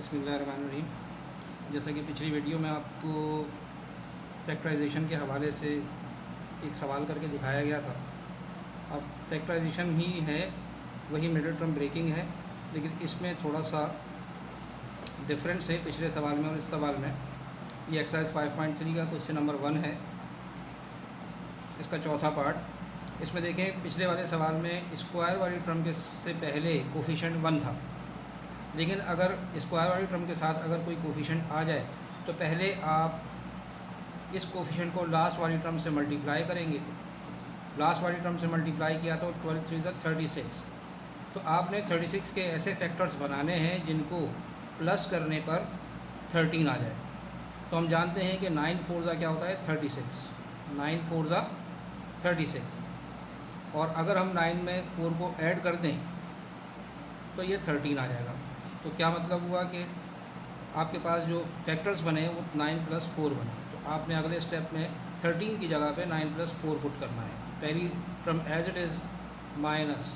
बिस्मिल्लाहिर्रहमानिर्रहीम। जैसा कि पिछली वीडियो में आपको फैक्टराइजेशन के हवाले से एक सवाल करके दिखाया गया था। अब फैक्टराइजेशन ही है, वही मिडिल टर्म ब्रेकिंग है, लेकिन इसमें थोड़ा सा डिफरेंस है पिछले सवाल में और इस सवाल में। ये एक्सरसाइज 5.3 का क्वेश्चन नंबर 1 है, इसका चौथा पार्ट। इसमें देखें, पिछले वाले सवाल में स्क्वायर वाली टर्म के से पहले कोफिशिएंट 1 था, लेकिन अगर स्क्वायर वाली टर्म के साथ अगर कोई कोफिशिएंट आ जाए तो पहले आप इस कोफिशिएंट को लास्ट वाली टर्म से मल्टीप्लाई करेंगे। लास्ट वाली टर्म से मल्टीप्लाई किया तो 12 3 36। तो आपने 36 के ऐसे फैक्टर्स बनाने हैं जिनको प्लस करने पर 13 आ जाए। तो हम जानते हैं कि 9 4 क्या होता है 36, 9 4 36, और अगर हम 9 में 4 को ऐड कर दें तो ये 13 आ जाएगा। तो क्या मतलब हुआ कि आपके पास जो फैक्टर्स बने वो 9 + 4 बने। तो आपने अगले स्टेप में 13 की जगह पे 9 + 4 पुट करना है। पहली term as it is minus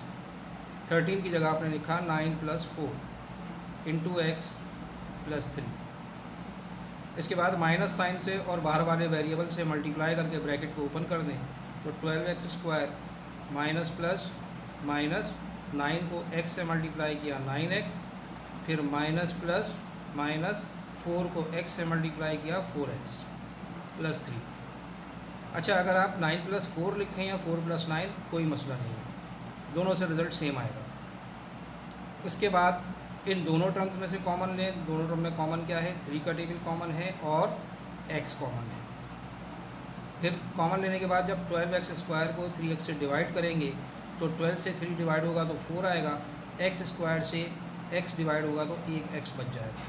13 की जगह आपने लिखा 9 + 4 इंटू x + 3। इसके बाद माइनस साइन से और बाहर वाले वेरिएबल से मल्टीप्लाई करके ब्रैकेट को ओपन कर दें तो 12x² माइनस प्लस माइनस 9 को x से मल्टीप्लाई किया 9x, फिर माइनस प्लस माइनस 4 को x से मल्टीप्लाई किया 4x + 3। अच्छा, अगर आप 9 + 4 लिखें या 4 + 9 कोई मसला नहीं है, दोनों से रिज़ल्ट सेम आएगा। उसके बाद इन दोनों टर्म्स में से कॉमन लें। दोनों टर्म में कॉमन क्या है, 3 का टेबल कॉमन है और x कॉमन है। फिर कॉमन लेने के बाद जब 12x² को 3x से डिवाइड करेंगे तो 12 से 3 डिवाइड होगा तो 4 आएगा, x² से x डिवाइड होगा तो 1x बच जाएगा।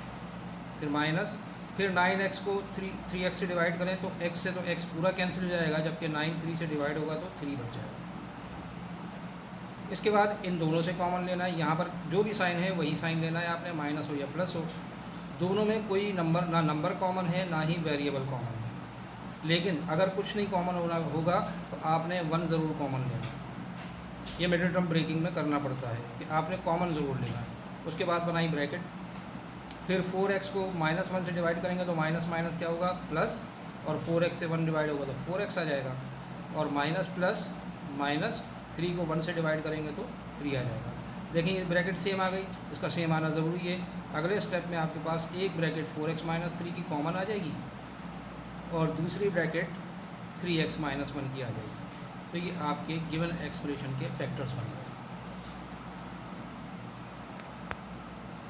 फिर माइनस, फिर 9x को 3x से डिवाइड करें तो x से तो x पूरा कैंसिल हो जाएगा, जबकि 9 3 से डिवाइड होगा तो 3 बच जाएगा। इसके बाद इन दोनों से कॉमन लेना है। यहाँ पर जो भी साइन है वही साइन लेना है आपने, माइनस हो या प्लस हो। दोनों में कोई ना नंबर कॉमन है ना ही वेरिएबल कॉमन है, लेकिन अगर कुछ नहीं कॉमन होगा तो आपने 1 ज़रूर कॉमन लेना है। ये मिडिल टर्म ब्रेकिंग में करना पड़ता है कि आपने कॉमन ज़रूर लेना है। उसके बाद बनाई ब्रैकेट, फिर 4x को -1 से डिवाइड करेंगे तो माइनस माइनस क्या होगा प्लस, और 4x से 1 डिवाइड होगा तो 4x आ जाएगा, और माइनस प्लस माइनस 3 को 1 से डिवाइड करेंगे तो 3 आ जाएगा। देखें ये ब्रैकेट सेम आ गई, इसका सेम आना ज़रूरी है। अगले स्टेप में आपके पास एक ब्रैकेट 4x - 3 की कॉमन आ जाएगी और दूसरी ब्रैकेट 3x - 1 की आ जाएगी। तो ये आपके गिवन एक्सप्रेशन के फैक्टर्स बन गए।